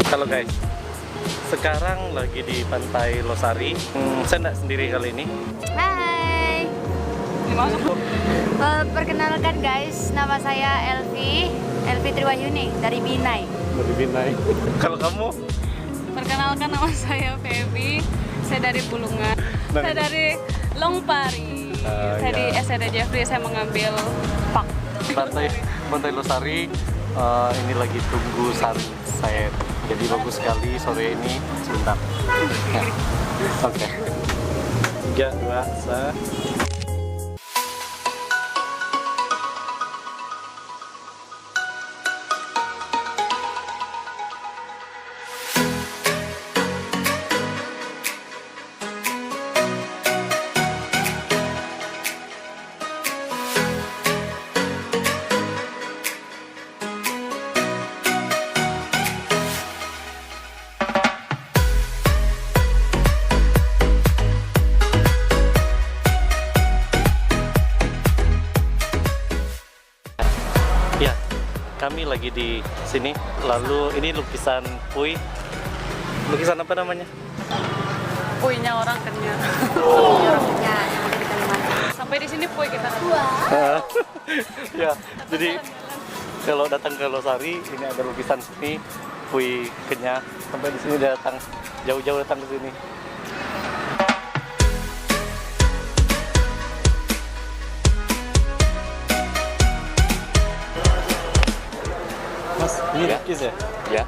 Halo guys, sekarang lagi di Pantai Losari. Saya nggak sendiri kali ini. Hai. Perkenalkan guys, nama saya Elvi Triwayuni dari Binai. Dari Binai. Kalau kamu? Perkenalkan, nama saya Feby. Saya dari Bulungan. Saya dari Longpari. Saya di SRD Jeffrey. Saya mengambil pak. Pantai Losari. Ini lagi tunggu sunset. Jadi bagus sekali sore ini. Sebentar. Oke. 3, 2, 1. Ya, kami lagi di sini. Lalu ini lukisan Pui. Lukisan apa namanya? Puinya orang Kenya. Ya, yang ada di Kalimantan. Sampai di sini pui kita. Ya, jadi kalau datang ke Losari, ini ada lukisan sini, Pui Kenya. Sampai di sini datang, jauh-jauh datang ke sini. Mas, ini lukis ya? Ya,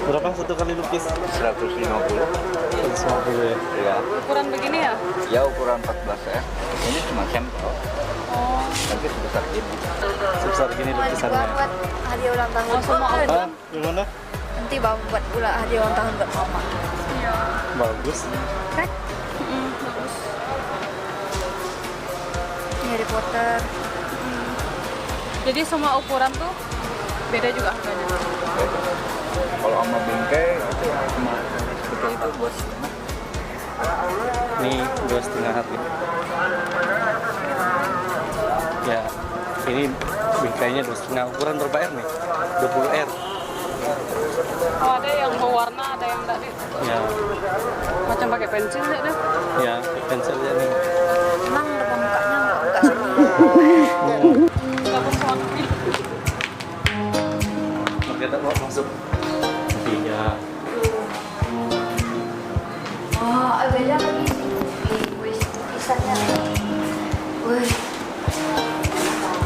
Berapa satu kali lukis? 150. 150 ya? Ya, Ukuran begini ya? ya ukuran 14 ya. Ini cuma sampel, Oh, nanti sebesar ini. Sebesar gini Mau lukisannya. juga buat hadiah ulang tahun. Oh, semua Ah, gimana? Nanti bawa buat hadiah ulang tahun buat mama. iya. Bagus. Kan? Bagus. Ini Harry Potter. Jadi semua ukuran tuh beda juga harganya. Kalau sama bingkai itu cuma seperti itu buat setengah. Ini 2,5 harga. Ya, ini bingkainya 2,5. Ukuran berapa R nih? 20 R. Oh, ada yang berwarna, ada yang enggak deh. Ya, Macam pakai pensil enggak deh? ya, pensilnya nih. Emang depan mukanya nggak buka sini. Bagus warnanya. Kita mau masuk. Iya. Oh, beda lagi sih. Wih, lukisannya. Wih.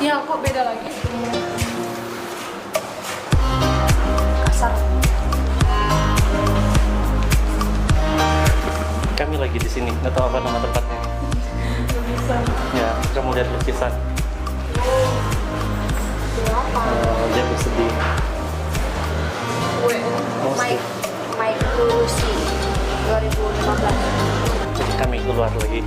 Iya, kok beda lagi? Kasar. Kami lagi di sini. Nggak tahu apa nama tempatnya. Ya, kamu lihat lukisan. Dia bersedih. Mike Lucy 2015. Kami keluar lagi.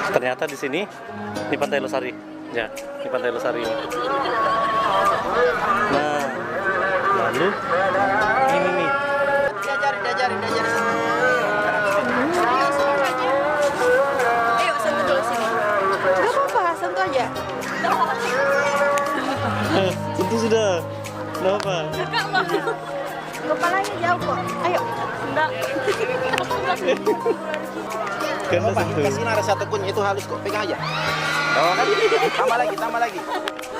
Ternyata di sini di Pantai Losari. Ya, di Pantai Losari ini. Nah, lalu ini nih. Diajarin. Ayo sentuh dulu sini. Gak apa-apa, sentuh aja. Tentu sudah. Kenapa? Kepalanya jauh kok. Ayo. Enggak. Karena Pak, sentuh. kasih ada satu pun itu halus kok, pegang aja. Oh kan? Tambah lagi.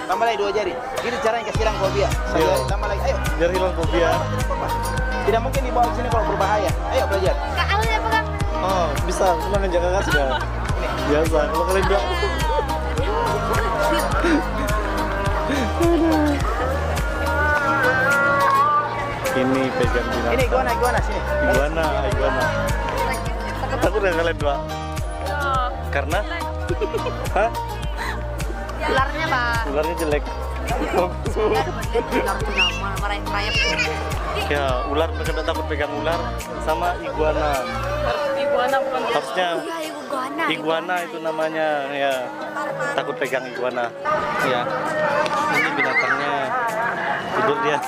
Tambah lagi 2 jari. Gini caranya kasih hilang fobia. 1 jari, tambah lagi. Ayo. Biar hilang fobia. Apa? Tidak mungkin dibawa ke sini kalau berbahaya. Ayo belajar. Kak Al yang pegang. Oh, bisa. Cuma ngajak kakak sudah. Biasa. Kalau kalian dua. Ini pegang binatang. Ini iguana sini. Iguana. Takut nggak kalian dua? Karena? Hah? Ularnya, Pak. Ularnya jelek. Ular nama merayap-rayap. Ya, ular mereka tidak takut pegang ular sama iguana. Iguana bukan Harusnya Iya, iguana itu namanya ya. Takut pegang iguana. Ya. Ini binatangnya tidur dia.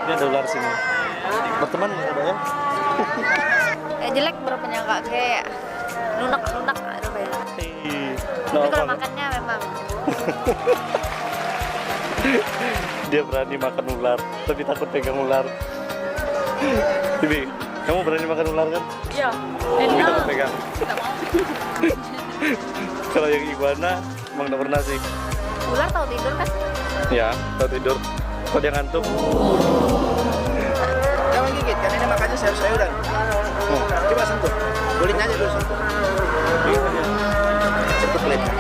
Ini ada ular sini. Berteman nggak ada ya? Jelek berapa nyangka kayak lunak aduh kayak. Tapi kalau makannya memang Dia berani makan ular, tapi takut pegang ular. Bibi, kamu berani makan ular kan? Iya. Tapi takut pegang. Kalau yang iguana, emang nggak pernah sih. ular tahu tidur kan? Ya, tahu tidur. Kalau dia ngantuk, Jangan gigit, karena ini makannya sayur-sayuran. Coba sentuh. Kulitnya aja dulu sentuh. Sentuh kulitnya.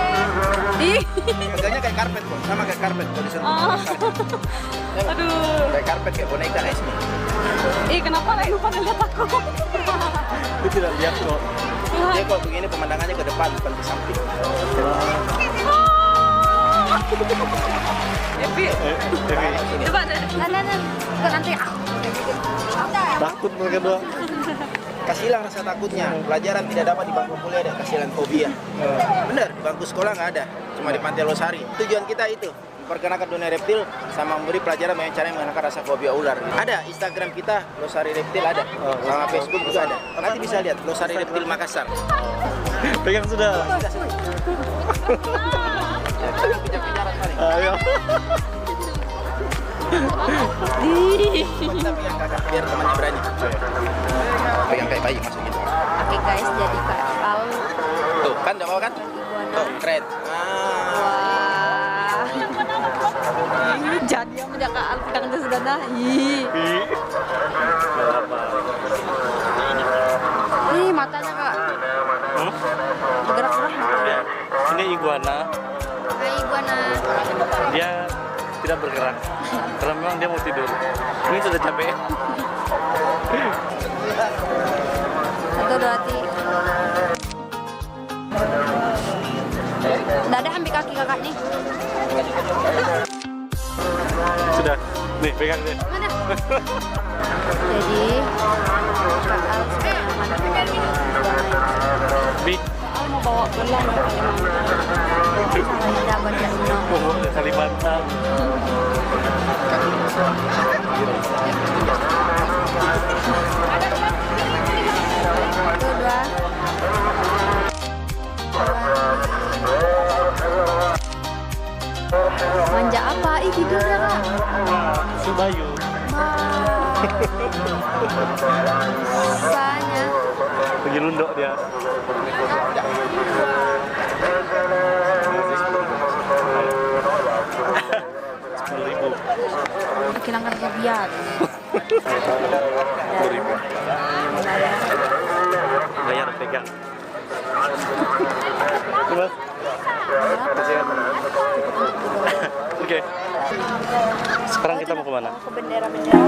Ih. Pegangnya kayak karpet kok, sama kayak karpet kalau disentuh. Oh. Karpet. Aduh. Kayak karpet, kayak boneka Esmi. Ih, kenapa Renu pada lihat aku? dia tidak lihat kok. Dia kalau begini pemandangannya ke depan, bukan ke samping. Epi, Evi, coba deh. Nah, bukan nanti aku. takut mereka dua. Kasih hilang rasa takutnya. Pelajaran tidak dapat di bangku kuliah ada kasih hilang fobia. Bener, di bangku sekolah nggak ada. Cuma di Pantai Losari. Tujuan kita itu memperkenalkan dunia reptil sama memberi pelajaran bagaimana cara mengenalkan rasa fobia ular. Ada Instagram kita Losari Reptil ada, sama Facebook juga ada. Nanti bisa lihat Losari Reptil Makassar. Pegang sudah. Kejar-kejaran kali. Ayo. Coba kita pegang kakak biar temannya berani. Pegang kayak bayi masukin. Oke guys, jadi Kak Al Tuh kan udah mau kan? Tuh keren. wah. Jadi yang menjaga Al pegang itu sudah dah. Ih. Ih, matanya Kak. Bergerak-gerak matanya. Ini iguana. Hai iguana. Dia tidak bergerak karena memang dia mau tidur. Ini sudah capek. Satu dua hati. Udah ada ambil kaki kakak nih. Sudah. Nih, pegang deh. Mana? Jadi Kak Al sudah aman. Bi, Al mau bawa belang ke Kalimantan. Sama dapat ya senang. bawa ke Kalimantan. Satu dua. Manja apa? Ih tidurnya Kak. Subayu. Bisanya. Pergi lundok dia. Hilangkan kebiar. 10.000. Bayar pegang. Coba. Oke. Sekarang kita mau kemana? Ke bendera-bendera.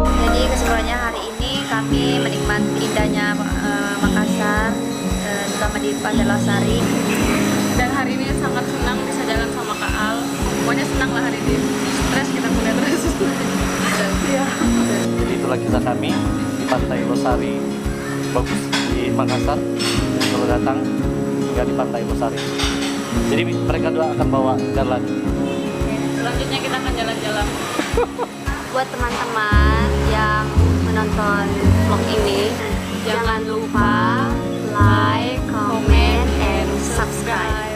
Jadi keseluruhannya hari ini kami menikmati indahnya Makassar, terutama di Pantai Losari. Dan hari ini sangat senang bisa jalan sama Kak Al. Pokoknya senang lah hari ini. Stres kita kuliah terus. Iya. Jadi itulah kisah kami di Pantai Losari, bagus di Makassar. Kalau datang tinggal di Pantai Losari. Jadi mereka dua akan bawa jalan. Selanjutnya kita akan jalan-jalan. Buat teman-teman yang menonton vlog ini, jangan lupa like, comment, and subscribe.